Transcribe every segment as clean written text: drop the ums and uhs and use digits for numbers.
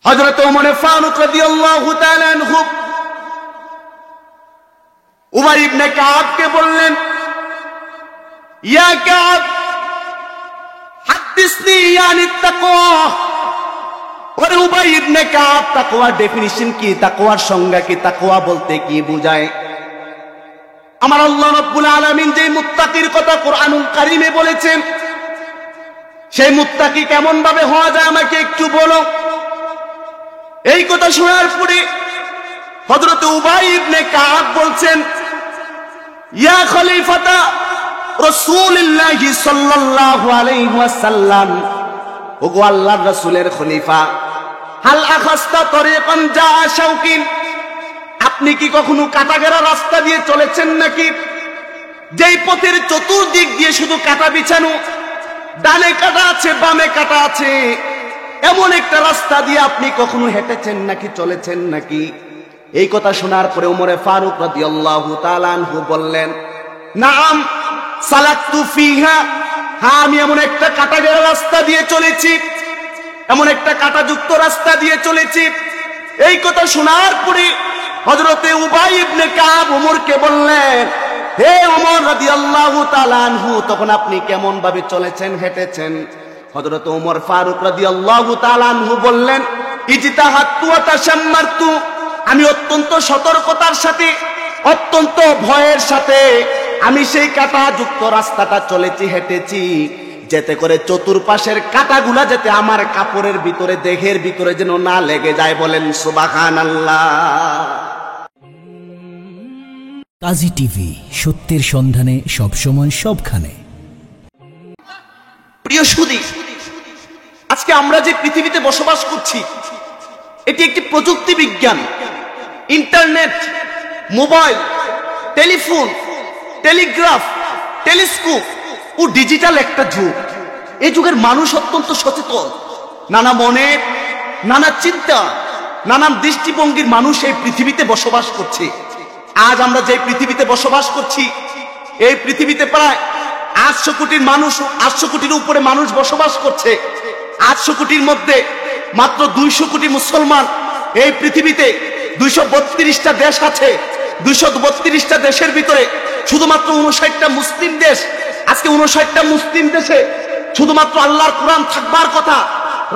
হযরত ওমর ফারুক রাদিয়াল্লাহু তাআলা আনহু উমার ইবনে কাবকে বললেন, ইয়া কাব হাদিসনি আনিত তাকওয়া। ওরে উবাই ইবনে কাব, তাকওয়ার ডেফিনিশন কি? তাকওয়ার সংজ্ঞা কি? তাকওয়া বলতে কি বোঝায়? আমার আল্লাহ রাব্বুল আলামিন যে মুত্তাকির কথা কোরআনুল কারীমে বলেছেন, সেই মুত্তাকি কেমন ভাবে হওয়া যায় আমাকে একটু বলো। এই কথা শোনার পরে হযরত উবাই ইবনে কাব বলছেন, ইয়া খলিফাতা রাসূলুল্লাহ সাল্লাল্লাহু আলাইহি ওয়াসাল্লাম, ওগো আল্লাহর রাসূলের খলিফা, হাল আখাস্তা তরিকান যা শাওকিন, আপনি কি কখনো কাটাঘেরা রাস্তা দিয়ে চলেছেন নাকি? যেই পথের চতুর্দিক দিয়ে শুধু কাটা বিছানো, ডানে কাটা আছে বামে কাটা আছে, এমন একটা রাস্তা দিয়ে আপনি কখনো হেঁটেছেন নাকি, চলেছেন নাকি? এই কথা শোনার পরে ওমর ফারুক রাদিয়াল্লাহু তাআলা আনহু বললেন, নাম সালাকতু ফিহা, হ্যাঁ আমি এমন একটা কাটাঘেরা রাস্তা দিয়ে চলেছি, এমন একটা কাটাযুক্ত রাস্তা দিয়ে চলেছি। এই কথা শোনার পরে হযরতে উবাই ইবনে কাব ওমরকে বললেন, হে ওমর রাদিয়াল্লাহু তাআলা আনহু, তখন আপনি কেমন ভাবে চলেছেন, হেঁটেছেন? হযরত ওমর ফারুক রাদিয়াল্লাহু তাআলা আনহু বললেন, ইজতাহাতু ওয়া তাশাম্মারতু, আমি অত্যন্ত সতর্কতার সাথে, অত্যন্ত ভয়ের সাথে আমি সেই কাটাযুক্ত রাস্তাটা চলেছি, হেঁটেছি, যেতে করে চতুর্পাশের কাটাগুলা যাতে আমার কাপড়ের ভিতরে, দেহের ভিতরে যেন না লেগে যায়। বলেন সুবহানাল্লাহ। কাজী টিভি, সত্যের সন্ধানে সবসময় সবখানে। প্রিয় সুধী, আজকে আমরা যে পৃথিবীতে বসবাস করছি, এটি একটি প্রযুক্তি বিজ্ঞান, internet, mobile, telephone, telegraph, telescope ও ডিজিটাল একটা যুগ। এই যুগের মানুষ অত্যন্ত সচেতন, নানা মনের, নানা চিন্তা, নানান দৃষ্টিভঙ্গির মানুষ এই পৃথিবীতে বসবাস করছে। আজ আমরা যে পৃথিবীতে বসবাস করছি, এই পৃথিবীতে প্রায় 800 কোটির মানুষ, 800 কোটির উপরে মানুষ বসবাস করছে। 800 কোটির মধ্যে মাত্র 200 কোটি মুসলমান। এই পৃথিবীতে 232টা দেশ আছে। 232টা দেশের ভিতরে শুধুমাত্র 59টা মুসলিম দেশ। আজকে 59টা মুসলিম দেশে শুধুমাত্র আল্লাহর কোরআন থাকবার কথা,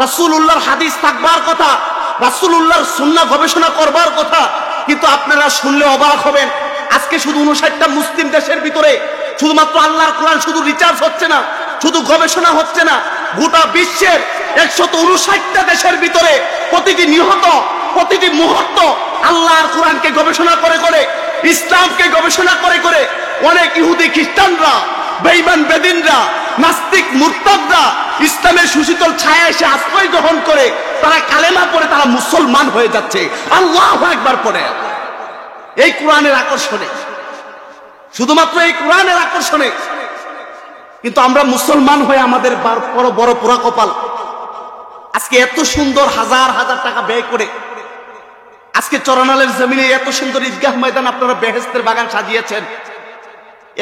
রাসূলুল্লাহর হাদিস থাকবার কথা, রাসূলুল্লাহর সুন্নাহ গবেষণা করবার কথা। কিন্তু আপনারা শুনলে অবাক হবেন, আজকে শুধু 59টা মুসলিম দেশের ভিতরে শুধুমাত্র আল্লাহর কোরআন শুধু রিসার্চ হচ্ছে না, শুধু গবেষণা হচ্ছে না, গোটা বিশ্বের 159টা দেশের ভিতরে প্রতিটি নিহত, প্রতিটি মুহূর্ত আল্লাহর কোরআনকে গবেষণা করে করে, ইসলামকে গবেষণা করে করে অনেক ইহুদি খ্রিস্টানরা, বেঈমান বেদিনরা, নাস্তিক মুরতাদরা ইসলামের সুশীতল ছায়া এসে আশ্রয় গ্রহণ করে তারা কালেমা পড়ে তারা মুসলমান হয়ে যাচ্ছে। আল্লাহু আকবার পড়ে এই কোরআনের আকর্ষণে, শুধুমাত্র এই কোরআনের আকর্ষণে। কিন্তু আমরা মুসলমান হয়ে আমাদের বড় বড় পোড়া কপাল। আজকে এত সুন্দর হাজার হাজার টাকা ব্যয় করে আজকে চরনালের জমিনে এত সুন্দর ঈদগাহ ময়দান আপনারা বেহেশতের বাগান সাজিয়েছেন,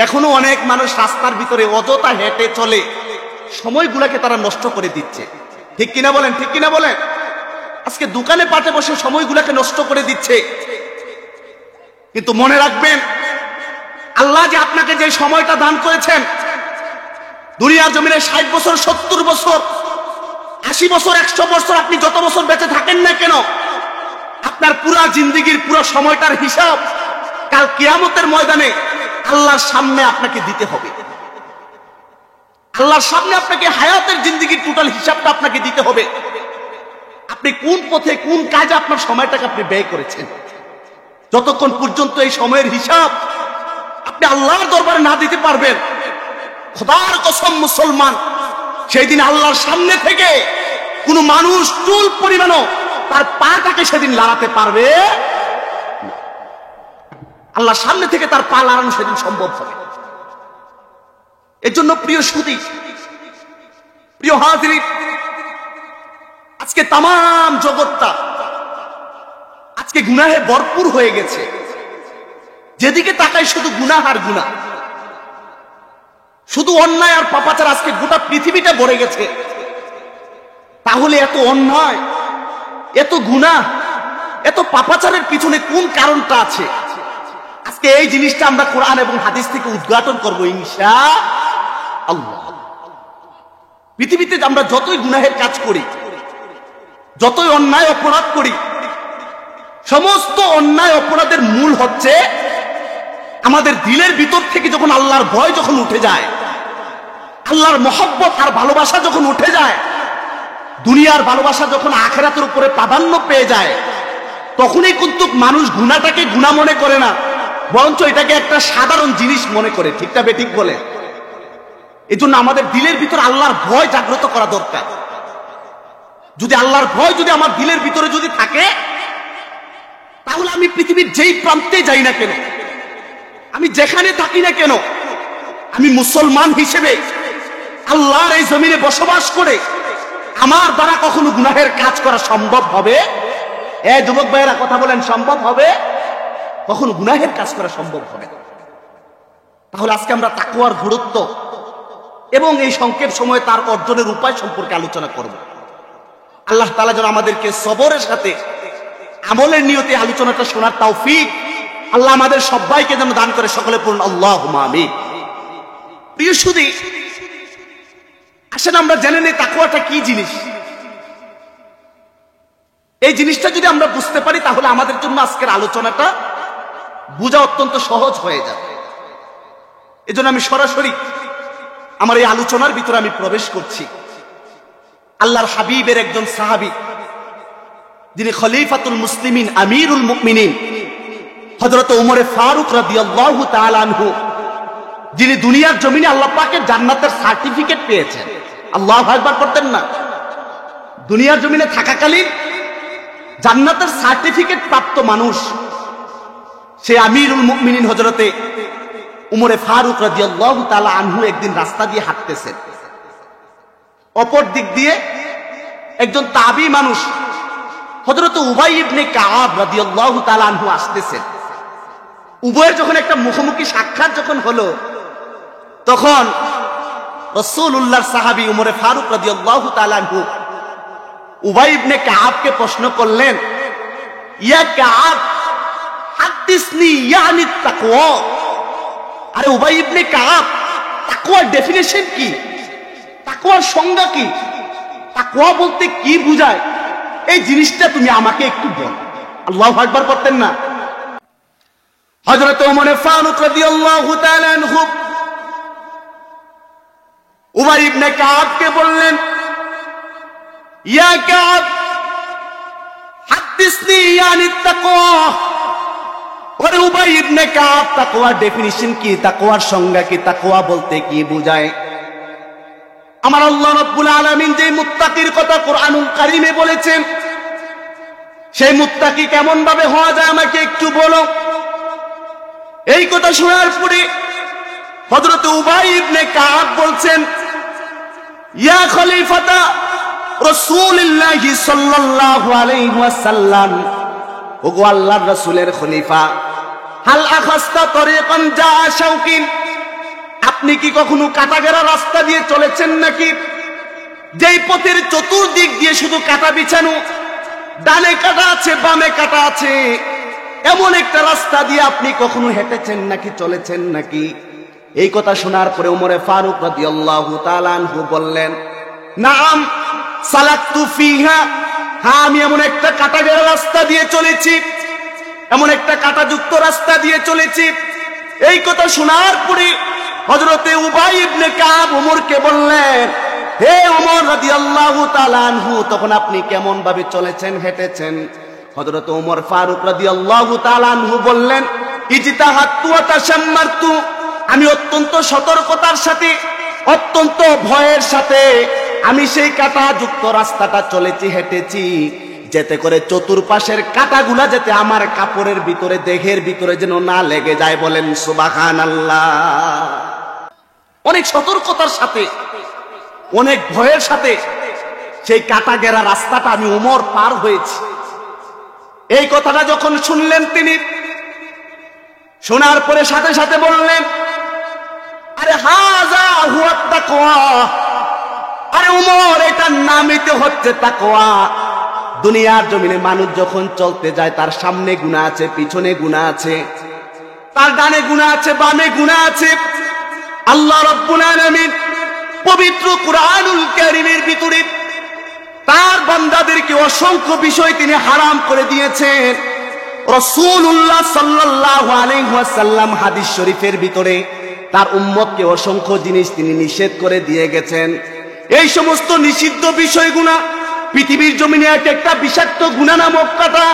এখনো অনেক মানুষ রাস্তার ভিতরে অযথা হেঁটে চলে, সময়গুলোকে তারা নষ্ট করে দিচ্ছে। ঠিক কিনা বলেন? ঠিক কিনা বলেন? আজকে দোকানে পাটে বসে সময়গুলোকে নষ্ট করে দিচ্ছে। কিন্তু মনে রাখবেন, আল্লাহ যে আপনাকে যে সময়টা দান করেছেন, দুনিয়ার জমিনে 60 বছর, 70 বছর, 80 বছর, 100 বছর, আপনি যত বছর বেঁচে থাকেন না কেন, আপনার পুরা জিন্দেগির পুরো সময়টার হিসাব কাল কিয়ামতের ময়দানে আল্লাহর সামনে আপনাকে দিতে হবে। আল্লাহর সামনে আপনাকে হায়াতের জিন্দেগির টোটাল হিসাবটা আপনাকে দিতে হবে। আপনি কোন পথে, কোন কাজে আপনার সময়টাকে আপনি ব্যয় করেছেন। যতক্ষণ পর্যন্ত এই সময়ের হিসাব আপনি আল্লাহর দরবারে না দিতে পারবেন, খোদার কসম মুসলমান, সেই দিন আল্লাহর সামনে থেকে কোন মানুষ চুল পরিমাণও তার পাটাকে সেদিন লড়াতে পারবে। আল্লাহর সামনে থেকে তার পা লড়ানো সেদিন সম্ভব হবে। এর জন্য প্রিয় সুধী, প্রিয় হাজিরিন, আজকে তাম জগৎটা আজকে গুনাহে ভরপুর হয়ে গেছে। যেদিকে তাকাই শুধু গুনাহ আর গুনাহ, শুধু অন্যায় আর পাপাচার। আজকে গোটা পৃথিবীটা ভরে গেছে। তাহলে এত অন্যায়, এত গুনাহ, এত পাপাচারের পিছনে কোন কারণটা আছে? আজকে এই জিনিসটা আমরা কোরআন এবং হাদিস থেকে উদ্ঘাটন করব ইনশাআল্লাহ। পৃথিবীতে আমরা যতই গুনাহের কাজ করি, যতই অন্যায় অপরাধ করি, সমস্ত অন্যায় অপরাধের মূল হচ্ছে আমাদের দিলের ভিতর থেকে যখন আল্লাহর ভয় যখন উঠে যায়, আল্লাহর মহব্বত আর ভালোবাসা যখন উঠে যায়, দুনিয়ার ভালোবাসা যখন আখিরাতের উপরে প্রাধান্য পেয়ে যায়, তখনই কিন্তু মানুষ গুনাহটাকে গুনাহ মনে করে না, বরঞ্চ এটাকে একটা সাধারণ জিনিস মনে করে। ঠিকটা বেঠিক বলে? এজন্য আমাদের দিলের ভিতর আল্লাহর ভয় জাগ্রত করা দরকার। যদি আল্লাহর ভয় যদি আমার দিলের ভিতরে যদি থাকে, তাহলে আমি পৃথিবীর যেই প্রান্তে যাই না কেন, আমি যেখানে থাকি না কেন, আমি মুসলমান হিসেবে আল্লাহর এই জমিনে বসবাস করে আমার দ্বারা কখনো গুনাহের কাজ করা সম্ভব হবে? এই যুবক ভাইয়েরা কথা বলেন, সম্ভব হবে? কখনো গুনাহের কাজ করা সম্ভব হবে? তাহলে আজকে আমরা তাকওয়ার গুরুত্ব এবং এই সংক্ষেপ সময়ে তার অর্জনের উপায় সম্পর্কে আলোচনা করব। আল্লাহ তাআলা যেন আমাদেরকে সবরের সাথে আমলের নিয়তে আলোচনাটা শোনার তৌফিক আল্লাহ আমাদের সবাইকে যেন দান করে। সকলে পড়ুন আল্লাহুম্মা আমিন। প্রিয় সুধী, আসেন আমরা জেনে নেই তাকওয়াটা কি জিনিস। এই জিনিসটা যদি আমরা বুঝতে পারি, তাহলে আমাদের জন্য আজকের আলোচনাটা বোঝা অত্যন্ত সহজ হয়ে যাবে। এজন্য আমি সরাসরি আমার এই আলোচনার ভিতরে আমি প্রবেশ করছি। আল্লাহর হাবিবের একজন সাহাবী, যিনি খলিফাতুল মুসলিমিন, আমিরুল মুমিনিন, হযরত ওমর ফারুক রাদিয়াল্লাহু তাআলা আনহু, যিনি দুনিয়ার জমিনে আল্লাহ পাকের জান্নাতের সার্টিফিকেট পেয়েছেন। আল্লাহু আকবার করতেন না? দুনিয়ার জমিনে থাকাকালীন জান্নাতের সার্টিফিকেট প্রাপ্ত মানুষ সে আমিরুল মুমিনিন হযরতে উমরে ফারুক রাদিয়াল্লাহু তাআলা আনহু একদিন রাস্তা দিয়ে হাঁটতেছেন। অপর দিক দিয়ে একজন তাবী মানুষ হযরত উবাই ইবনে কাব রাদিয়াল্লাহু তাআলা আনহু আসতেছেন। উভয়ের যখন একটা মুখোমুখি সাক্ষাৎ যখন হলো, তখন রাসূলুল্লাহর সাহাবী উমরে ফারুক রাদিয়াল্লাহু তাআলা আনহু উবাই ইবনে কাবকে প্রশ্ন করলেন, ইয়া কাব হাদিসনি ইয়ানি তাকওয়া। আরে উবাই ইবনে কাব, তাকওয়ার ডেফিনিশন কি? তাকওয়ার সংজ্ঞা কি? তাকওয়া বলতে কি বোঝায়? এই জিনিসটা তুমি আমাকে একটু বল। আল্লাহু আকবার করতেন না? হযরত ওমর ফারুক রাদিয়াল্লাহু তাআলা আনহু উবাই ইবনে কাবকে বললেন, ইয়া কাব হাদিসনি ইয়ানি তাকওয়া। ওরে উবাই ইবনে কাব, তাকওয়ার ডেফিনিশন কি? তাকওয়ার সংজ্ঞা কি? তাকওয়া বলতে কি বোঝায়? আমার আল্লাহ রাব্বুল আলামিন যে মুত্তাকির কথা কোরআনুল কারীমে বলেছেন, সেই মুত্তাকি কেমন ভাবে হওয়া যায় আমাকে একটু বলো। এই কথা শোনার পরে হযরত উবাই ইবনে কাব বলছেন, ইয়া খলিফাতা রাসূলুল্লাহি সাল্লাল্লাহু আলাইহি ওয়াসাল্লাম, ওগো আল্লাহর রাসূলের খলিফা, হাল আখাস্তা তরিকান যা শাওকিন, আপনি কি কখনো কাটাঘেরা রাস্তা দিয়ে চলেছেন নাকি? যেই পথের চতুর্দিক দিয়ে শুধু কাটা বিছানো, ডানে কাটা আছে বামে কাটা আছে, এমন একটা রাস্তা দিয়ে আপনি কখনো হেঁটেছেন নাকি, চলেছেন নাকি? এই কথা শোনার পরে ওমর ফারুক রাদিয়াল্লাহু তাআলা আনহু বললেন, নাম সালাকতু ফিহা, হ্যাঁ আমি এমন একটা কাটাঘেরা রাস্তা দিয়ে চলেছি, এমন একটা কাটাযুক্ত রাস্তা দিয়ে চলেছি। এই কথা শোনার পরে হযরতে উবাই ইবনে কাব ওমরকে বললেন, হে ওমর রাদিয়াল্লাহু তাআলা আনহু, তখন আপনি কেমন ভাবে চলেছেন, হেঁটেছেন? হযরত ওমর ফারুক রাদিয়াল্লাহু তাআলা আনহু বললেন, ইজতাহাতু ওয়া তাশাম্মারতু, আমি অত্যন্ত সতর্কতার সাথে, অত্যন্ত ভয়ের সাথে আমি সেই কাটাযুক্ত রাস্তাটা চলেছি, হেঁটেছি, যেতে করে চতুর্পাশের কাটাগুলা যাতে আমার কাপড়ের ভিতরে, দেহের ভিতরে যেন না লেগে যায়। বলেন সুবহানাল্লাহ। অনেক সতর্কতার সাথে, অনেক ভয়ের সাথে সেই কাটাঘেরা রাস্তাটা আমি ওমর পার হয়েছি। এই কথাটা যখন শুনলেন তিনি, শোনার পরে সাথে সাথে বললেন, আরে হাযা হুয়া তাকওয়া, আরে ওমর এটার নামই তো হচ্ছে তাকওয়া। দুনিয়ার জমিনে মানুষ যখন চলতে যায় তার সামনে গুনাহ আছে, পিছনে গুনাহ আছে, তার ডানে গুনাহ আছে, বামে গুনাহ আছে। আল্লাহ রাব্বুল আলামিন পবিত্র কুরআনুল কারীমের ভিতরে তার বান্দাদেরকে অসংখ্য বিষয় তিনি হারাম করে দিয়েছেন। রাসূলুল্লাহ সাল্লাল্লাহু আলাইহি ওয়াসাল্লাম হাদিস শরীফের ভিতরে তার উম্মতকে অসংখ্য জিনিস তিনি নিষেধ করে দিয়ে গেছেন। এই সমস্ত নিষিদ্ধ বিষয়গুলো পৃথিবীর জমিনে একটা বিষাক্ত গুনাহ নামক কাঁটা।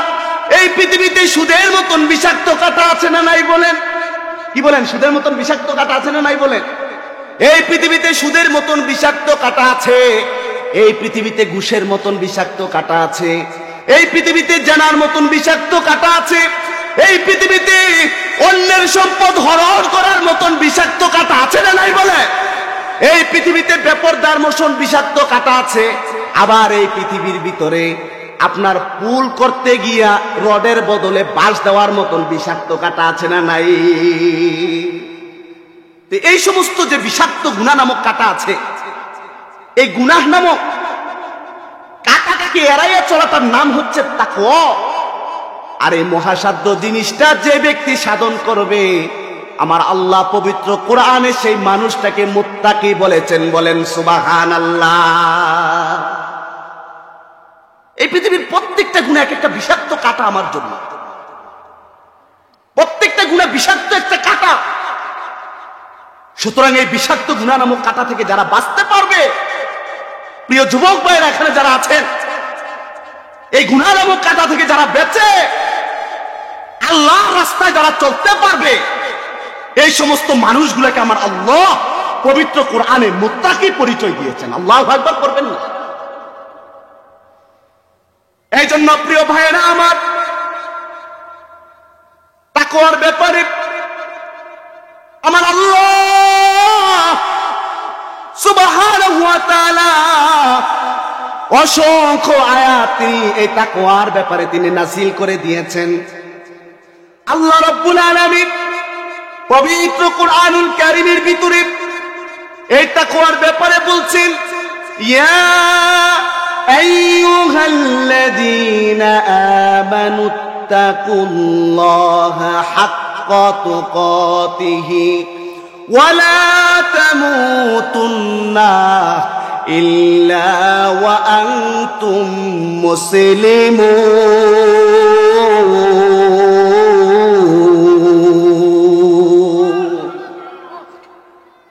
এই পৃথিবীতে সুদের মতন বিষাক্ত কাঁটা আছে না নাই বলেন? কি বলেন? সুদের মতন বিষাক্ত কাঁটা আছে না নাই বলেন? এই পৃথিবীতে সুদের মতন বিষাক্ত কাঁটা আছে, এই পৃথিবীতে ঘুষের মতন বিষাক্ত কাঁটা আছে, এই পৃথিবীতে জানার মতন বিষাক্ত কাঁটা আছে, এই পৃথিবীতে অন্যের সম্পদ হরণ করার মতন বিষাক্ত কাঁটা আছে না নাই বলে? এই পৃথিবীতে বেপরদার মতন বিষাক্ত কাঁটা আছে। আবার এই পৃথিবীর ভিতরে আপনার পুল করতে গিয়া রডের বদলে বাঁশ দেওয়ার মতন বিষাক্ত কাঁটা আছে না নাই? এই সমস্ত যে বিষাক্ত গুনাহ নামক কাঁটা আছে, এই গুনাহ নামক কাঁটাটাকে এড়াইয়া চলাটার নাম হচ্ছে তাকওয়া। আর এই মহাসাধ্য জিনিসটা যে ব্যক্তি সাধন করবে, আমার আল্লাহ পবিত্র কোরআনে সেই মানুষটাকে মুত্তাকি বলেছেন। বলেন সুবহানাল্লাহ। এই পৃথিবীর প্রত্যেকটা গুনাহ একটা বিষাক্ত কাঁটা আমার জন্য, প্রত্যেকটা গুনাহ বিষাক্ত একটা কাঁটা। সুতরাং এই বিষাক্ত গুনাহ নামক কাঁটা থেকে যারা বাঁচতে পারবে, প্রিয় যুবক ভাইরা এখানে যারা আছেন, এই গুনাহ নামক কাঁটা থেকে যারা বেঁচে আল্লাহর রাস্তায় যারা চলতে পারবে, এই সমস্ত মানুষগুলোকে আমার আল্লাহ পবিত্র কোরআনে মুত্তাকি পরিচয় দিয়েছেন। আল্লাহু আকবার করবেন না? এই জন্য প্রিয় ভাইয়েরা আমার, তাকওয়ার ব্যাপারে আমার আল্লাহ সুবহানাহু ওয়া তাআলা অসংখ্য আয়াত তিনি এই তাকওয়ার ব্যাপারে তিনি নাযিল করে দিয়েছেন। আল্লাহ রাব্বুল আলামিন পবিত্র কুরআনুল কারীমের ভিতরে এই তাকওয়ার ব্যাপারে বলছেন, ইয়া আইয়ুহাল্লাযীনা আমানুত্তাকুল্লাহা হাক্কা তুকাতিহি ওয়া লা তামুতুন্না ইল্লা ওয়া আনতুম মুসলিমুন।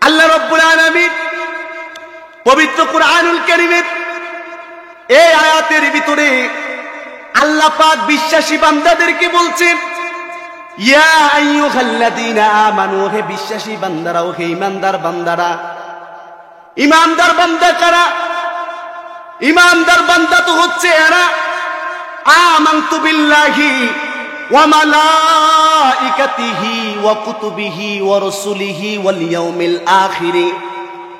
আল্লাহ রাব্বুল আলামিন পবিত্র কুরআনুল কারীমের এই আয়াতের ভিতরে আল্লাহ পাক বিশ্বাসী বান্দাদেরকে বলছেন, ইয়া আইয়ুহাল্লাযীনা আমানু, হে বিশ্বাসী বান্দারা, ও হে ঈমানদার বান্দারা। ঈমানদার বান্দা কারা? ঈমানদার বান্দা তো হচ্ছে এরা আমানতু বিল্লাহি ওয়া মালাইকাতিহি ওয়া কুতুবিহি ওয়া রাসূলিহি ওয়াল ইয়াউমিল আখির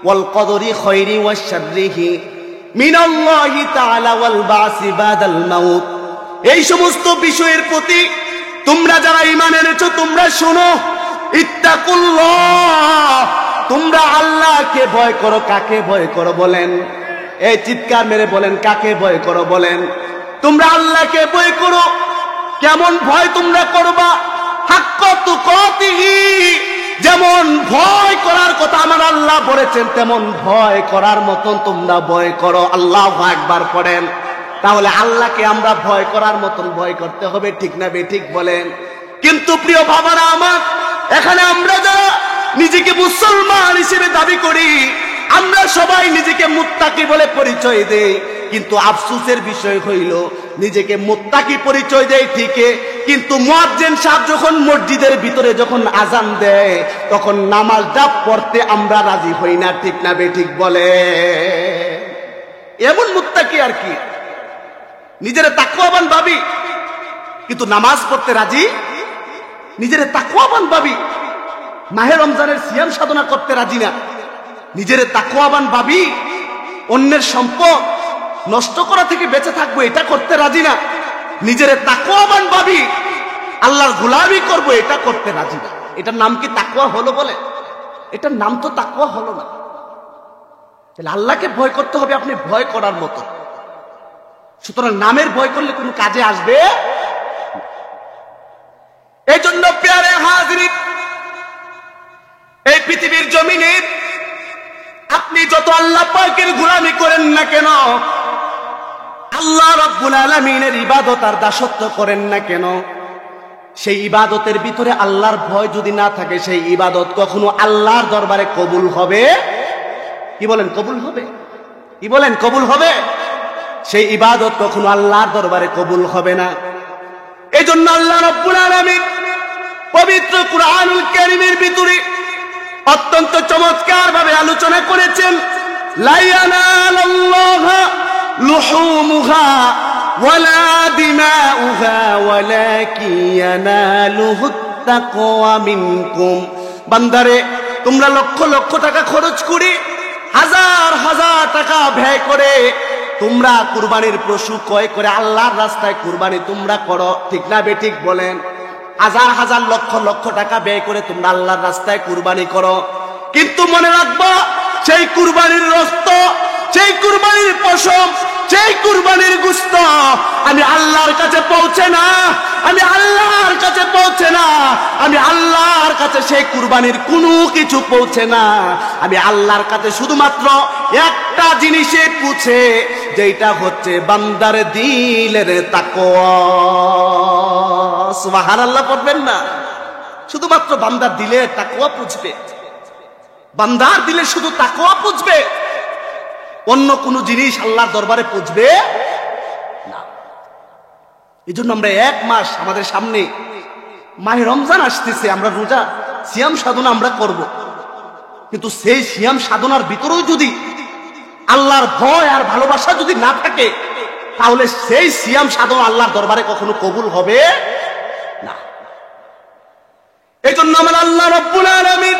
ওয়াল কদরি খায়রি ওয়াশ শাররিহি মিনাল্লাহি তাআলা ওয়াল বাসি বাদাল মাউত। এই সমস্ত বিষয়ের প্রতি তোমরা যারা ঈমান এনেছো তোমরা শোনো, ইত্তাকুল্লাহ, তোমরা আল্লাহকে ভয় করো। কাকে ভয় করো বলেন? এই চিৎকার মেরে বলেন, কাকে ভয় করো বলেন? তোমরা আল্লাহকে ভয় করো। কেমন ভয় তোমরা করবা? হাক্কা তুকাতিহি, যেমন ভয় করার কথা আমার আল্লাহ বলেছেন তেমন ভয় করার মতন তোমরা ভয় করো। আল্লাহু আকবার পড়েন। তাহলে আল্লাহকে আমরা ভয় করার মতন ভয় করতে হবে, ঠিক না বেঠিক বলেন? কিন্তু প্রিয় বাবারা আমার, এখানে আমরা যারা নিজেকে মুসলমান হিসেবে দাবি করি, আমরা সবাই নিজেকে মুত্তাকি বলে পরিচয় দেই, কিন্তু আফসোসের বিষয় হইল নিজেকে মুত্তাকি পরিচয় দেয় ঠিকই, কিন্তু মুয়াজ্জিন সাহেব যখন মসজিদের ভিতরে যখন আজান দেয় তখন নামাজটা পড়তে আমরা রাজি হই না, ঠিক না বেঠিক বলে? এমন মুত্তাকি আর কি, নিজের তাকওয়াবান ভাবি কিন্তু নামাজ পড়তে রাজি, নিজের তাকওয়াবান ভাবি মাহে রমজানের সিয়াম সাধনা করতে রাজি না, নিজের তাকওয়াবান ভাবি অন্যের সম্পদ নষ্ট করা থেকে বেঁচে থাকবো এটা করতে রাজি না, নিজের তাকওয়াবান ভাবি আল্লাহর গোলামি করবো এটা করতে রাজি না। এটার নাম কি তাকওয়া হলো বলে? এটার নাম তো তাকওয়া হলো না। তাহলে আল্লাহকে ভয় করতে হবে আপনি ভয় করার মতো। সুতরাং নামের ভয় করলে কোনো কাজে আসবে। এই জন্য প্যারে হাজিরিন, এই পৃথিবীর জমিনে আপনি যত আল্লাহ পাকের গোলামি করেন না কেন, আল্লাহ রাব্বুল আলামিনের ইবাদত আর দাসত্ব করেন না কেন, সেই ইবাদতের ভিতরে আল্লাহর ভয় যদি না থাকে, সেই ইবাদত কখনো আল্লাহর দরবারে কবুল হবে? কি বলেন, কবুল হবে? কি বলেন, কবুল হবে? সেই ইবাদত কখনো আল্লাহর দরবারে কবুল হবে না। এই জন্য আল্লাহ রাব্বুল আলামিন পবিত্র কুরআনুল কারীমের ভিতরে অত্যন্ত চমৎকার ভাবে আলোচনা করেছেন, লা ইয়ানালুল্লাহা লুহুমুহা ওয়ালা দিমাউহা ওয়ালাকিন ইয়ানালুহুত তাকওয়া মিনকুম। বান্দারে, তোমরা লক্ষ লক্ষ টাকা খরচ করে, হাজার হাজার টাকা ব্যয় করে তোমরা কুরবানির পশু ক্রয় করে আল্লাহর রাস্তায় কুরবানি তোমরা করো, ঠিক না বেঠিক বলেন? হাজার হাজার লক্ষ লক্ষ টাকা ব্যয় করে তোমরা আল্লাহর রাস্তায় কুরবানি করো, কিন্তু মনে রাখবা, সেই কুরবানির রক্ত, সেই কুরবানির পশম, সেই কুরবানির গোশত আমি আল্লাহর কাছে পৌঁছে না, আমি আল্লাহর কাছে পৌঁছে না, আমি আল্লাহর কাছে সেই কুরবানির কোনো কিছু পৌঁছে না। আমি আল্লাহর কাছে শুধুমাত্র একটা জিনিসে পৌঁছে, যেটা হচ্ছে বান্দার দিলের তাকওয়া। সুবহানাল্লাহ পড়বেন না? শুধুমাত্র বান্দার দিলের তাকওয়া পুছবে, বান্দার দিলে শুধু তাকওয়া পুছবে, অন্য কোন জিনিস আল্লাহর দরবারে পৌঁছবে না। এই জন্য আমরা এক মাস, আমাদের সামনে মাহে রমজান আসতেছে, আমরা রোজা সিয়াম সাধনা আমরা করব, কিন্তু সেই সিয়াম সাধনার ভিতরেও যদি আল্লাহর ভয় আর ভালোবাসা যদি না থাকে, তাহলে সেই সিয়াম সাধনা আল্লাহর দরবারে কখনো কবুল হবে না। এই জন্য আমার আল্লাহ রাব্বুল আলামিন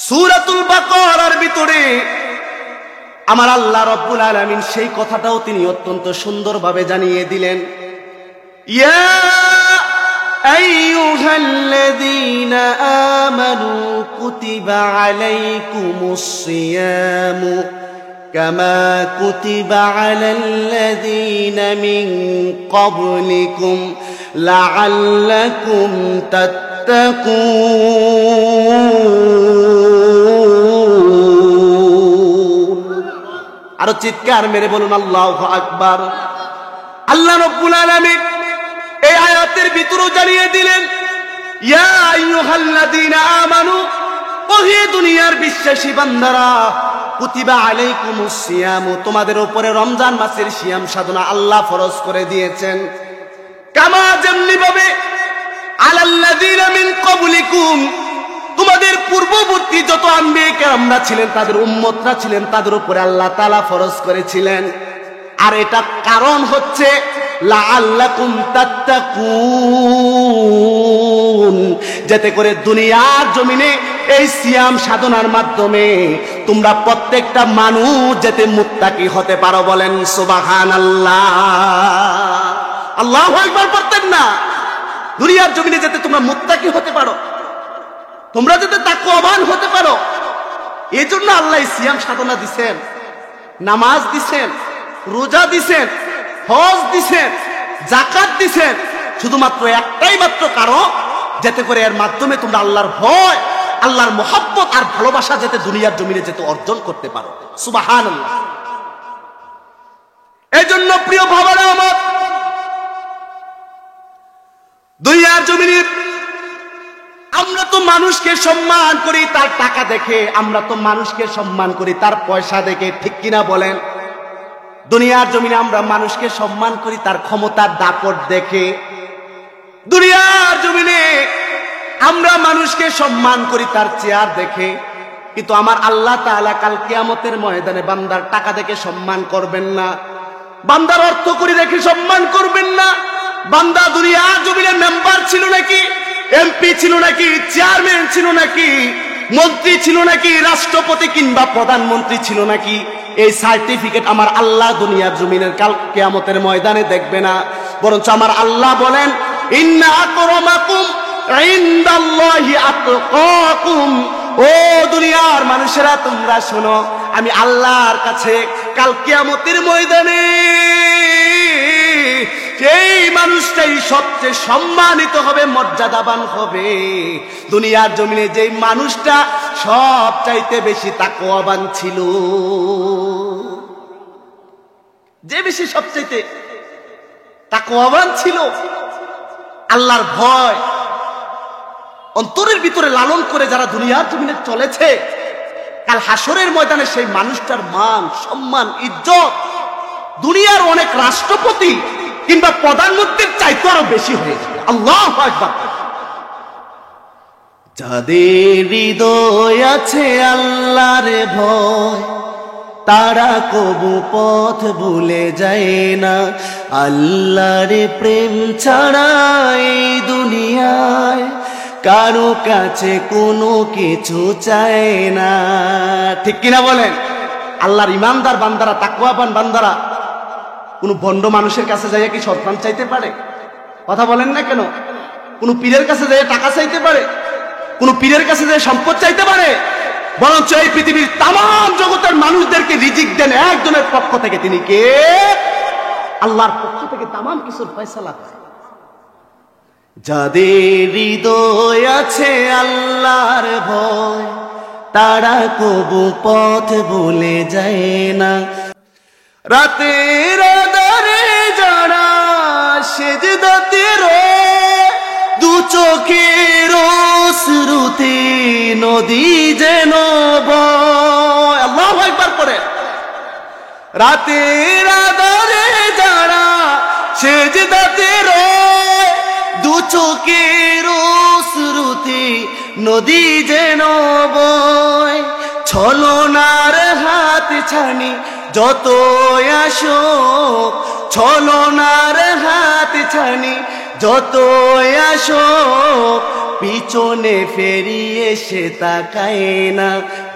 সূরাতুল বাকারার ভিতরে আমার আল্লাহ রাব্বুল আলামিন সেই কথাটাও তিনি অত্যন্ত সুন্দরভাবে জানিয়ে দিলেন, ইয়া আইয়ুহাল্লাযীনা আমানু কুতিবা আলাইকুমুস সিয়ামু কামা কুতিবা আলাল্লাযীনা মিন ক্বাবলিকুম লাআল্লাকুম তাত্তাকুন। আরো চিৎকার মেরে বলুন আল্লাহু আকবার। আল্লাহ রাব্বুল আলামিন এই আয়াতের ভিতরেও জানিয়ে দিলেন, ইয়া আইয়ুহাল্লাযীনা আমানু, ওহে দুনিয়ার বিশ্বাসী বান্দারা, কুতিবা আলাইকুমুস সিয়াম, তোমাদের উপরে রমজান মাসের সিয়াম সাধনা আল্লাহ ফরজ করে দিয়েছেন, কামা যেমনি ভাবে আলাল্লাযীনা মিন ক্বাবলিকুম, তোমাদের পূর্ববর্তী যত আম্বিয়া কেরামরা ছিলেন, তাদের উম্মতরা ছিলেন, তাদের উপরে আল্লাহ তাআলা ফরজ করেছিলেন। আর এটা কারণ হচ্ছে লাআল্লাকুম তাত্তাকুন, যাতে করে দুনিয়ার জমিনে এই সিয়াম সাধনার মাধ্যমে তোমরা প্রত্যেকটা মানুষ যাতে মুত্তাকি হতে পারো। বলেন সুবহানাল্লাহ। আল্লাহু আকবার পড়তেন না? দুনিয়ার জমিনে যাতে তোমরা মুত্তাকি হতে পারো, তোমরা যাতে তাকওয়াবান হতে পারো, এই জন্য আল্লাহ সিয়াম সাধনা দিছেন, নামাজ দিছেন, রোজা দিছেন, হজ দিছেন, যাকাত দিছেন, শুধুমাত্র একটাই মাত্র কারণ, যাতে করে এর মাধ্যমে তোমরা আল্লাহর ভয়, আল্লাহর মহব্বত আর ভালোবাসা যাতে দুনিয়ার জমিনে যেতে অর্জন করতে পারো। সুবহানাল্লাহ। এই জন্য প্রিয় ভাইরা আমার, দুনিয়ার জমিনে আমরা তো মানুষকে সম্মান করি তার টাকা দেখে, আমরা তো মানুষকে সম্মান করি তার পয়সা দেখে, ঠিক কিনা বলেন? দুনিয়ার জমিনে আমরা মানুষকে সম্মান করি তার ক্ষমতার দাপট দেখে, দুনিয়ার জমিনে আমরা মানুষকে সম্মান করি তার চেয়ার দেখে, কিন্তু আমার আল্লাহ তাআলা কাল কিয়ামতের ময়দানে বান্দার টাকা দেখে সম্মান করবেন না, বান্দার অর্থ করি দেখে সম্মান করবেন না। বান্দা দুনিয়ার জমিনে মেম্বার ছিল নাকি, এমপি ছিল নাকি, চেয়ারম্যান ছিল নাকি, মন্ত্রী ছিল নাকি, রাষ্ট্রপতি কিংবা প্রধানমন্ত্রী ছিল নাকি, এই সার্টিফিকেট আমার আল্লাহ দুনিয়ার জমিনের কাল কিয়ামতের ময়দানে দেখবে না। বরঞ্চ আমার আল্লাহ বলেন, ইন্না আকরামাকুম ইনদাল্লাহি আতকাকুম। ও দুনিয়ার মানুষেরা তোমরা শোনো, আমি আল্লাহর কাছে কাল কিয়ামতের ময়দানে সেই মানুষটাই সবচেয়ে সম্মানিত হবে, মর্যাদাবান হবে। দুনিয়ার জমিনে যেই মানুষটা সব চাইতে বেশি তাকওয়াবান ছিল, যে বেশি সবচাইতে তাকওয়াবান ছিল, আল্লাহর ভয় অন্তরের ভিতরে লালন করে যারা দুনিয়ার জমিনে চলেছে, কাল হাসরের ময়দানে সেই মানুষটার মান সম্মান ইজ্জত দুনিয়ার অনেক রাষ্ট্রপতি কিংবা প্রধানমন্ত্রীর চাইতে আরো বেশি হয়ে যাবে। আল্লাহু আকবার। যাদের হৃদয় আছে আল্লাহর ভয়, তারা কবু পথ ভুলে যায় না। আল্লাহর প্রেম ছাড়া এই দুনিয়ায় কারো কাছে কোনো কিছু চায় না। ঠিক কিনা বলেন? আল্লাহর ইমানদার বান্দারা, তাকওয়াবান বান্দারা কোন ভণ্ড মানুষের কাছে যাইয়া কি সন্তান চাইতে পারে? কথা বলেন না কেন? কোন পীরের কাছে যাইয়া টাকা চাইতে পারে? কোন পীরের কাছে যাইয়া সম্পদ চাইতে পারে? বরঞ্চ এই পৃথিবীর তামাম জগতের মানুষদেরকে রিজিক দেন একজনের পক্ষ থেকে। তিনি কে? আল্লাহর পক্ষ থেকে তামাম কিছুর ফয়সালা করে। যাদের হৃদয় আছে আল্লাহর ভয়, তারা কবু পথ ভুলে যায় না। রাতের আঁধারে যারা সেজদাতে রয়, দু চোখের অশ্রুতে নদী যেন বয়। আল্লাহু আকবার করে। রাতের আঁধারে যারা সেজদাতে রয়, দু চোখের অশ্রুতে নদী যেন বয়। ছলনার হাত ছানি যত আসো, ছলনার হাত ছানি যত আসো, পিছনে ফেরিয়ে সে তাকায় না।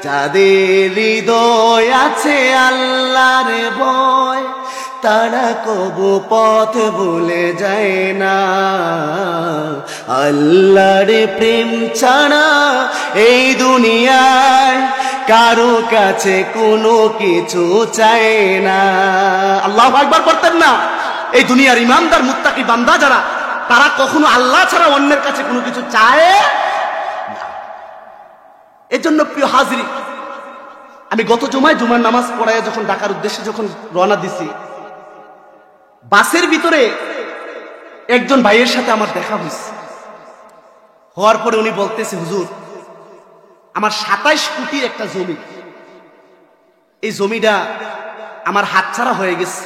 যাদের হৃদয় আছে আল্লাহর ভয়, তারা কবু পথ ভুলে যায় না। আল্লাহর প্রেম ছাড়া এই দুনিয়ায় কারো কাছে কোনো কিছু চায় না। আল্লাহু আকবার করতেন না? এই দুনিয়ার ইমানদার মুত্তাকি বান্দা যারা, তারা কখনো আল্লাহ ছাড়া অন্যের কাছে কোনো কিছু চায় না। এজন্য প্রিয় হাজিরি, আমি গত জুমার নামাজ পড়ায় যখন ঢাকার উদ্দেশ্যে যখন রওনা দিছি, বাসের ভিতরে একজন ভাইয়ের সাথে আমার দেখা হয়েছে। হওয়ার পরে উনি বলতেছে, হুজুর, আমার 27 কোটির একটা জমি, এই জমিটা আমার হাতছাড়া হয়ে গেছে।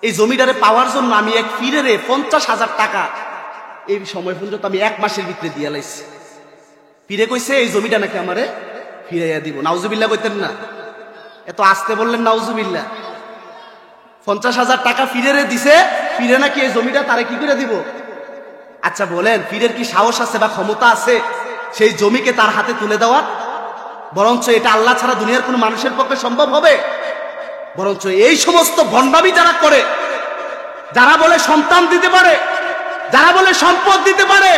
এই জমিটারে পাওয়ার জন্য আমি এক পীরের 50,000 টাকা এই সময় পর্যন্ত আমি 1 মাসের ভিতরে দিয়া লাইছি। পীরে কইছে এই জমিটা নাকি আমারে ফিরাইয়া দিব। নাউজুবিল্লাহ কইতেন না? এত আস্তে বললেন নাউজুবিল্লাহ। 50,000 টাকা পীরেরে দিছে, পীরে নাকি এই জমিটা তারে কি করে দিব? আচ্ছা বলেন, পীরের কি সাহস আছে বা ক্ষমতা আছে সেই জমিকে তার হাতে তুলে দেওয়ার? বরঞ্চ এটা আল্লাহ ছাড়া দুনিয়ার কোনো মানুষের পক্ষে সম্ভব হবে? বরঞ্চ এই সমস্ত ভণ্ডামি যারা করে, যারা বলে সন্তান দিতে পারে, যারা বলে সম্পদ দিতে পারে,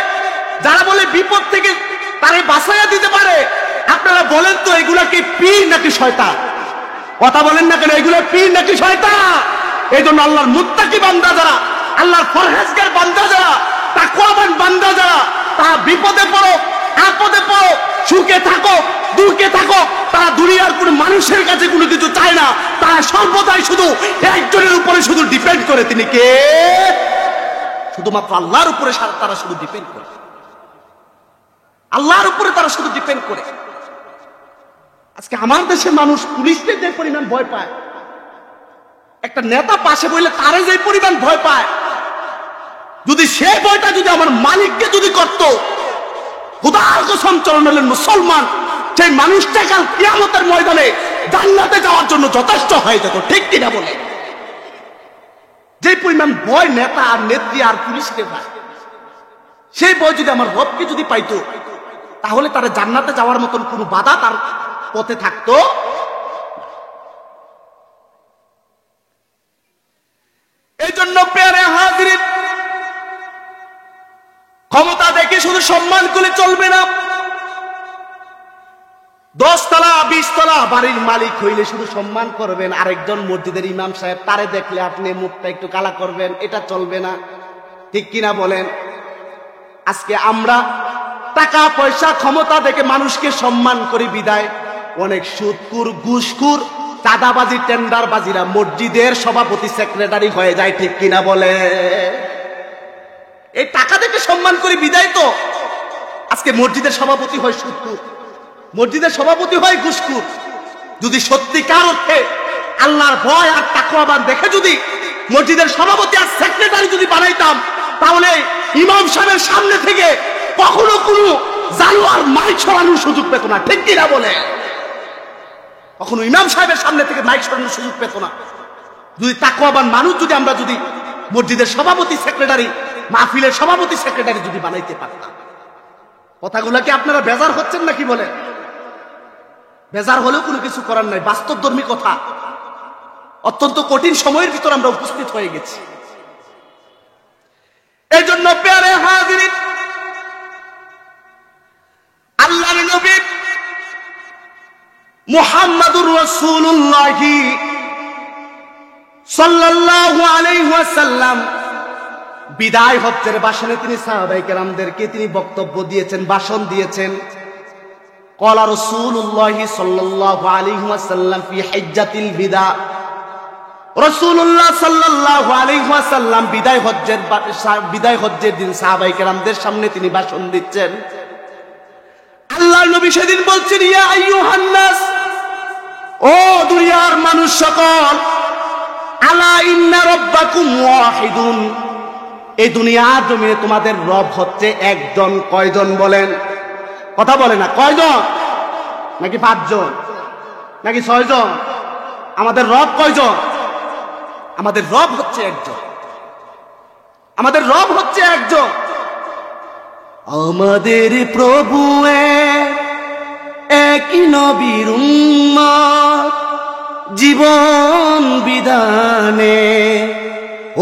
যারা বলে বিপদ থেকে তারে বাঁচাইয়া দিতে পারে, আপনারা বলেন তো এগুলা কি পীর নাকি শয়তান? কথা বলেন না কেন? এগুলো পীর নাকি শয়তান? এই জন্য আল্লাহর মুত্তাকি বান্দা যারা, আল্লাহর পরহেজগার বান্দা যারা, তাকওয়াবান বান্দা যারা, তারা বিপদে পড়ো, আপদে পড়ো, সুখে থাকো, দুঃখে থাকো, তারা দুনিয়ার কোন মানুষের কাছে কোনো কিছু চায় না। তারা সর্বদাই শুধু একজনের উপরে শুধু ডিপেন্ড করে। তিনি কে? শুধুমাত্র আল্লাহর উপরে তারা শুধু ডিপেন্ড করে। আল্লাহর উপরে তারা শুধু ডিপেন্ড করে। আজকে আমার দেশের মানুষ পুলিশকে যে পরিমাণ ভয় পায়, একটা নেতা পাশে বইলে তারে যে পরিমাণ ভয় পায়, যদি সে ভয়টা যদি আমার মালিককে যদি করত, খোদার কসম চরণ হলেন মুসলমান, সেই মানুষটা কাল কিয়ামতের ময়দানে জান্নাতে যাওয়ার জন্য যথেষ্ট হয়ে যেত। ঠিক কিনা বলে? যে পরিমাণ ভয় নেতা আর নেত্রী আর পুলিশকে পায়, সেই ভয় যদি আমার রবকে যদি পাইতো, তাহলে তারা জান্নাতে যাওয়ার মতন কোনো বাধা তার পথে থাকতো। এই জন্য প্রিয় হাজিরিন, ক্ষমতা দেখে শুধু সম্মান করে চলবে না। 10 তলা 20 তলা বাড়ির মালিক হইলে শুধু সম্মান করবেন, আরেকজন মসজিদের ইমাম সাহেব তারে দেখলে আপনি মুখটা একটু কালা করবেন, এটা চলবে না। ঠিক কিনা বলেন? আজকে আমরা টাকা পয়সা ক্ষমতা দেখে মানুষকে সম্মান করি বিদায় অনেক সুদকুর ঘুষখুর চাঁদাবাজি টেন্ডারবাজিরা মসজিদের সভাপতি সেক্রেটারি হয়ে যায়। ঠিক কিনা বলে? এই টাকা দেখে সম্মান করি বিদায় তো আজকে মসজিদের সভাপতি হয় সুদকুর, মসজিদের সভাপতি হয় ঘুষখুর। যদি সত্যিকার অর্থে আল্লাহর ভয় আর তাকওয়াবান দেখে যদি মসজিদের সভাপতি আর সেক্রেটারি যদি বানাইতাম, তাহলে ইমাম সাহেবের সামনে থেকে কখনো কোনো জানোয়ার মাইক সরানোর সুযোগ পেত না। ঠিক কিনা বলে? কখনো ইমাম সাহেবের সামনে থেকে মাইক সরানোর সুযোগ পেত না। যদি তাকওয়াবান মানুষ যদি আমরা যদি মসজিদের সভাপতি সেক্রেটারি, মাহফিলের সভাপতি সেক্রেটারি যদি বানাইতে পারতাম। কথাগুলো কি আপনারা বেজার হচ্ছেন নাকি? বলে বেজার হলেও কোনো কিছু করার নাই, বাস্তবধর্মী কথা। অত্যন্ত কঠিন সময়ের ভিতর আমরা উপস্থিত হয়ে গেছি। এই জন্য প্যারে হাজিরিন, আল্লাহর নবী মুহাম্মাদুর রাসূলুল্লাহ সাল্লাল্লাহু আলাইহি ওয়াসাল্লাম বিদায় হজ্জের ভাষণে তিনি সাহাবায়ে কেরামদেরকে তিনি বক্তব্য দিয়েছেন, ভাষণ দিয়েছেন। ক্বালা রাসূলুল্লাহ সাল্লাল্লাহু আলাইহি ওয়াসাল্লাম ফি হিজ্জাতিল বিদা। রাসূলুল্লাহ সাল্লাল্লাহু আলাইহি ওয়াসাল্লাম বিদায় হজ্জের দিন সাহাবায়ে কেরামদের সামনে তিনি ভাষণ দিচ্ছেন। আল্লাহর নবী সেদিন বলছেন, ইয়া আইয়ুহান নাস, ও দুনিয়ার মানুষ সকল, আলা ইন্না রাব্বাকুম ওয়াহিদুন, এই দুনিয়ার জমিনে তোমাদের রব হচ্ছে একজন। কয়জন বলেন? কথা বলে না। কয়জন? নাকি 5 জন নাকি 6 জন? আমাদের রব কয়জন? আমাদের রব হচ্ছে একজন। আমাদের রব হচ্ছে একজন। আমাদের প্রভু একই নবীর উম্মত, জীবন বিধানে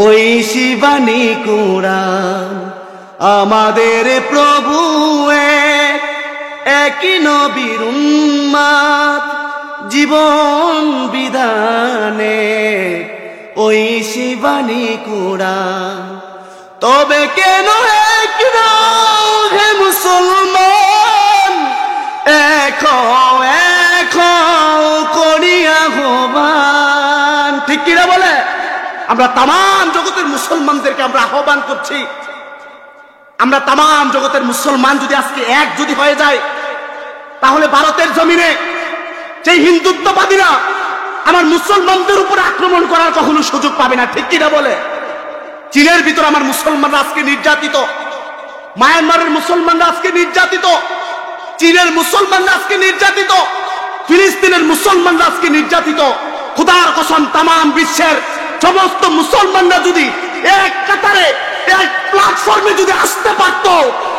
ওই শিবানী কুরআন। আমাদের প্রভু একই নবীর উম্মত, জীবন বিধানে ওই শিবানী কুরআন। তবে কেন এক নাও হে মুসলমান, এখো করিয়া আহ্বান। ঠিক কিনা বলে? আমরা তাম জগতের মুসলমানদেরকে আমরা আহ্বান করছি। আমরা তাম জগতের মুসলমান যদি আজকে এক যদি হয়ে যায়, তাহলে ভারতের জমিনে সেই হিন্দুত্ববাদীরা আমার মুসলমানদের উপরে আক্রমণ করার কখনো সুযোগ পাবে না। ঠিক কিনা বলে? চীনের ভিতর আমার মুসলমানরা আজকে নির্যাতিত, মায়ানমারের মুসলমানরা আজকে নির্যাতিত, চীনের মুসলমানরা আজকে নির্যাতিত, ফিলিস্তিনের মুসলমানরা আজকে নির্যাতিত। খোদার কসম, তাম বিশ্বের সমস্ত মুসলমানরা যদি এক কাতারে এক প্ল্যাটফর্মে যদি আসতে পারত,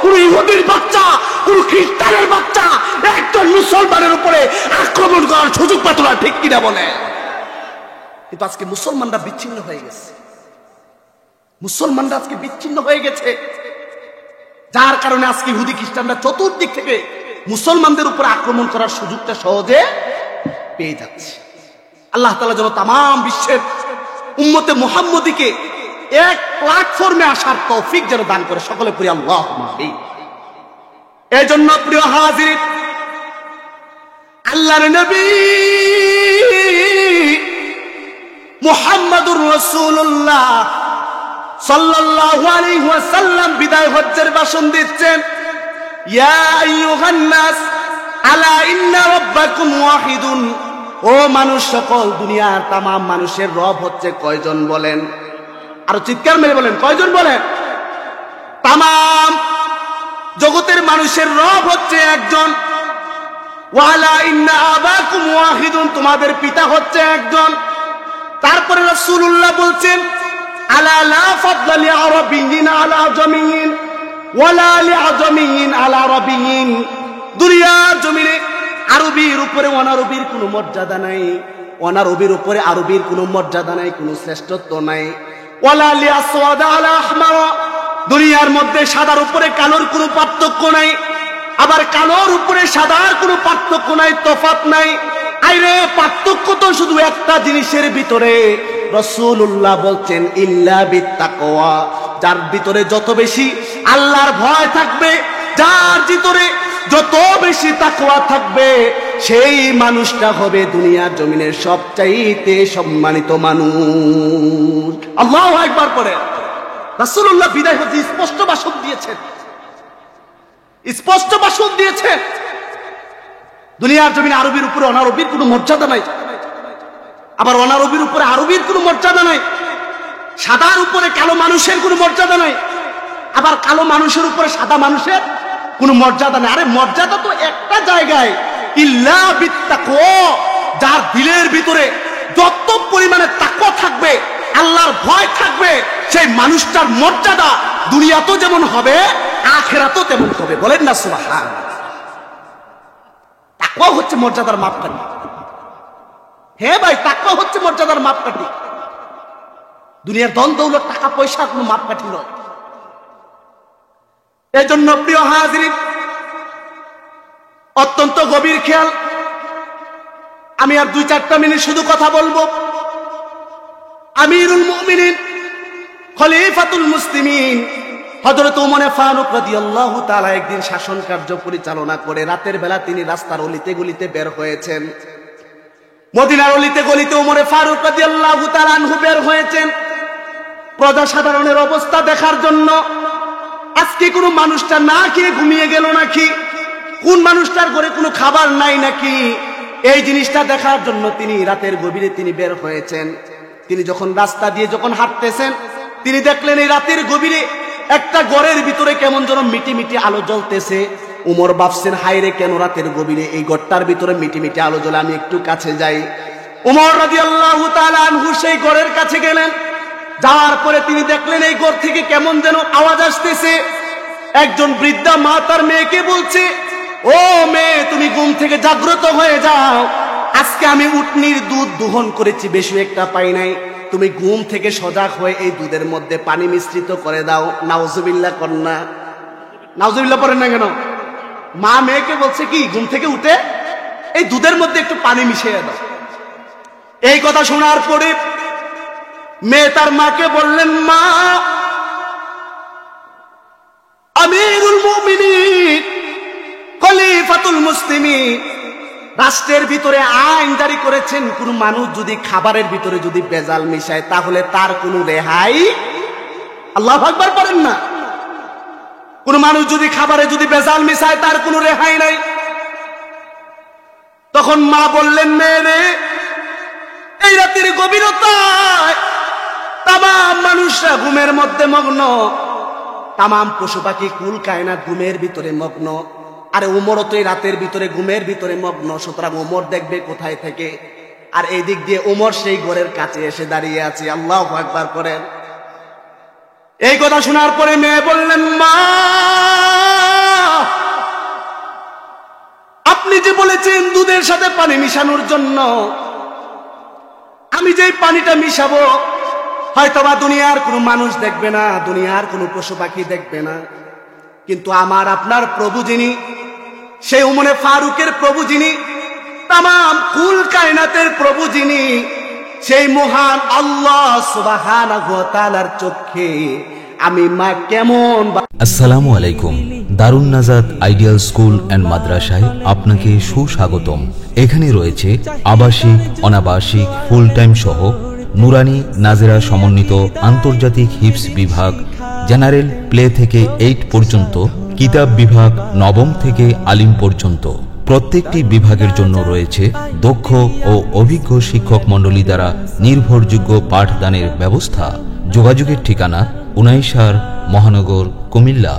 কোন ইহুদির বাচ্চা, কোন খ্রিস্টানের বাচ্চা একজন মুসলমানের উপরে আক্রমণ করার সুযোগ পেত না। ঠিক কিনা বলে? কিন্তু আজকে মুসলমানরা বিচ্ছিন্ন হয়ে গেছে। মুসলমানরা আজকে বিচ্ছিন্ন হয়ে গেছে, যার কারণে আজকে ইহুদি খ্রিস্টানরা চতুর্দিক থেকে মুসলমানদের উপর আক্রমণ করার সুযোগটা সহজে পেয়ে যাচ্ছে। আল্লাহ তাআলা যেন তাম বিশ্বের উম্মতে মুহাম্মদীকে এক প্ল্যাটফর্মে আসার তৌফিক যেন দান করে। সকলে পড়ি আল্লাহুম্মা আমিন। এই জন্য প্রিয় হাজির, আল্লাহর নবী মুহাম্মাদুর রাসূলুল্লাহ সাল্লাল্লাহু আলাইহি ওয়াসাল্লাম বিদায় হজ্জের ভাষণ দিচ্ছেন। ইয়া আইয়ুহান নাস, আলা ইন্না রাব্বাকুম ওয়াহিদুন, ও মানুষ সকল, দুনিয়ার তাম মানুষের রব হচ্ছে কয়জন বলেন? আরো চিৎকার মেরে বলেন, কয়জন বলেন? তাম জগতের মানুষের রব হচ্ছে একজন। ওয়ালা ইন্না আবাকুম ওয়াহিদুন, তোমাদের পিতা হচ্ছে একজন। তারপরে রাসূলুল্লাহ বলছেন, আলা লা ফাদলা লি আরাবিয়্যিন আলা আজমিয়্যিন ওয়ালা লি আজমিয়্যিন আলা আরাবিয়্যিন, দুনিয়ার জমিনে আরবীর উপরে অনারবীর কোনো মর্যাদা নাই, অনারবীর উপরে আরবীর কোনো মর্যাদা নাই, কোনো শ্রেষ্ঠত্ব নাই। ওয়ালা লি আসওয়াদ আলা আহমার, দুনিয়ার মধ্যে সাদার উপরে কালোর কোনো পার্থক্য নাই। আবার কালোর উপরে সাদার কোনো পার্থক্য নাই, তফাৎ নাই। আইরে পার্থক্য তো শুধু একটা জিনিসের ভিতরে। রাসূলুল্লাহ বলছেন ইল্লা বিত্তাকওয়া, যার ভিতরে যত বেশি আল্লাহর ভয় থাকবে, যার ভিতরে যত বেশি তাকওয়া থাকবে, সেই মানুষটা হবে দুনিয়ার জমিনের সবচাইতে সম্মানিত মানুষ। আল্লাহু আকবার পড়ে রাসূলুল্লাহ বিদায় হতে স্পষ্ট ভাষণ দিয়েছেন, স্পষ্ট ভাষণ দিয়েছেন। দুনিয়ার জমিনে আরবির উপরে অনারবির কোনো মর্যাদা নাই, আবার অনারবির উপরে আরবির কোনো মর্যাদা নাই। সাদার উপরে কালো মানুষের কোনো মর্যাদা নাই, আবার কালো মানুষের উপরে সাদা মানুষের কোনো মর্যাদা নাই। আরে মর্যাদা তো একটা জায়গায়, ইল্লা বিত্তাকওয়া, যার দিলের ভিতরে যত পরিমাণে তাকওয়া থাকবে, আল্লাহর ভয় থাকবে, সেই মানুষটার মর্যাদা দুনিয়াতেও যেমন হবে, আখিরাতেও তেমন হবে। বলেন না সুবহানাল্লাহ। তাকওয়া হচ্ছে মর্যাদার মাপকাঠি। হ্যাঁ ভাই, তাকওয়া হচ্ছে মর্যাদার মাপকাঠি। দুনিয়ার ধন দৌলত টাকা পয়সা কোনো মাপকাঠি নয়। এই জন্য প্রিয় হাজিরিন, অত্যন্ত গভীর খেয়াল। আমি আর 2-4টা মিনিট শুধু কথা বলবো। আমিরুল মুমিনিন, খলিফাতুল মুসলিমিন হযরত ওমর ফারুক রাদিয়াল্লাহু তাআলা একদিন শাসন কার্য পরিচালনা করে রাতের বেলা তিনি রাস্তার অলিতে গলিতে বের হয়েছেন। মদিনার অলিতে গলিতে ওমর ফারুক রাদিয়াল্লাহু তাআলা আনহু বের হয়েছেন প্রজা সাধারণের অবস্থা দেখার জন্য। আজকে কোনো মানুষটা না খেয়ে ঘুমিয়ে গেল নাকি, কোন মানুষটার ঘরে কোনো খাবার নাই নাকি, এই জিনিসটা দেখার জন্য তিনি রাতের গভীরে তিনি বের হয়েছেন। তিনি যখন রাস্তা দিয়ে যখন হাঁটতেছেন, তিনি দেখলেন এই রাতের গভীরে একটা ঘরের ভিতরে কেমন যেন মিটি মিটি আলো জ্বলতেছে। উমর ভাবছেন, হায়রে কেন রাতের গভীরে এই ঘরটার ভিতরে মিটি মিটি আলো জ্বলে, আমি একটু কাছে যাই। উমর রাদিয়াল্লাহু তাআলা আনহু সেই ঘরের কাছে গেলেন। যাওয়ার পরে তিনি দেখলেন এই ঘর থেকে কেমন যেন আওয়াজ আসতেছে। একজন বৃদ্ধা মা তার মেয়েকে বলছে, ও মেয়ে, তুমি ঘুম থেকে জাগ্রত হয়ে যাও, আজকে আমি উটনির দুধ দোহন করেছি, বেশি একটা পাই নাই, তুমি ঘুম থেকে সজাগ হয়ে এই দুধের মধ্যে পানি মিশ্রিত করে দাও। নাউজুবিল্লাহ কন্যা, নাউজুবিল্লাহ পড়েন না কেন? মা মেয়েকে বলছে কি, ঘুম থেকে উঠে এই দুধের মধ্যে একটু পানি মিশিয়ে দাও। এই কথা শোনার পরে মেয়ে তার মাকে বললেন, মা, আমিরুল মুমিনিন খলিফাতুল মুসলিমিন রাষ্ট্রের ভিতরে আইন জারি করেছেন, কোন মানুষ যদি খাবারের ভিতরে যদি ভেজাল মিশায় তাহলে তার কোনো রেহাই। আল্লাহু আকবার বলেন না। কোন মানুষ যদি খাবারে যদি ভেজাল মিশায় তার কোনো রেহাই নাই। তখন মা বললেন, মেয়ে, এই রাতের গভীরতায় তামাম মানুষরা ঘুমের মধ্যে মগ্ন, তামাম পশু পাখি কুল কায়নাত ঘুমের ভিতরে মগ্ন। আরে উমরও তো এই রাতের ভিতরে ঘুমের ভিতরে মগ্ন, সুতরাং উমর দেখবে কোথায় থেকে? আর এই দিক দিয়ে উমর সেই ঘরের কাছে এসে দাঁড়িয়ে আছে। আল্লাহু আকবার করেন। এই কথা শোনার পরে মেয়ে বললেন, মা, আপনি যে বলেছেন দুধের সাথে পানি মিশানোর জন্য, আমি যেই পানিটা মিশাবো হয়তোবা দুনিয়ার কোনো মানুষ দেখবে না, দুনিয়ার কোনো পশু পাখি দেখবে না, কিন্তু আমার আপনার প্রভু যিনি, সেই উমরে ফারুকের প্রভু যিনি, তামাম কুল কায়নাতের প্রভু যিনি, সেই মহান আল্লাহ সুবহানাহু ওয়া তাআলার চোখে আমি মা কেমন। আসসালামু আলাইকুম। দারুন নাজাত আইডিয়াল স্কুল অ্যান্ড মাদ্রাসায় আপনাকে সুস্বাগতম। এখানে রয়েছে আবাসিক, অনাবাসিক, ফুল টাইম সহ নুরানি নাজেরা সমন্বিত আন্তর্জাতিক হিফজ বিভাগ, জেনারেল প্লে থেকে 8 পর্যন্ত, কিতাব বিভাগ নবম থেকে আলিম পর্যন্ত। প্রত্যেকটি বিভাগের জন্য রয়েছে দক্ষ ও অভিজ্ঞ শিক্ষক মণ্ডলী দ্বারা নির্ভরযোগ্য পাঠদানের ব্যবস্থা। যোগাযোগের ঠিকানা 19 মহানগর, কুমিল্লা।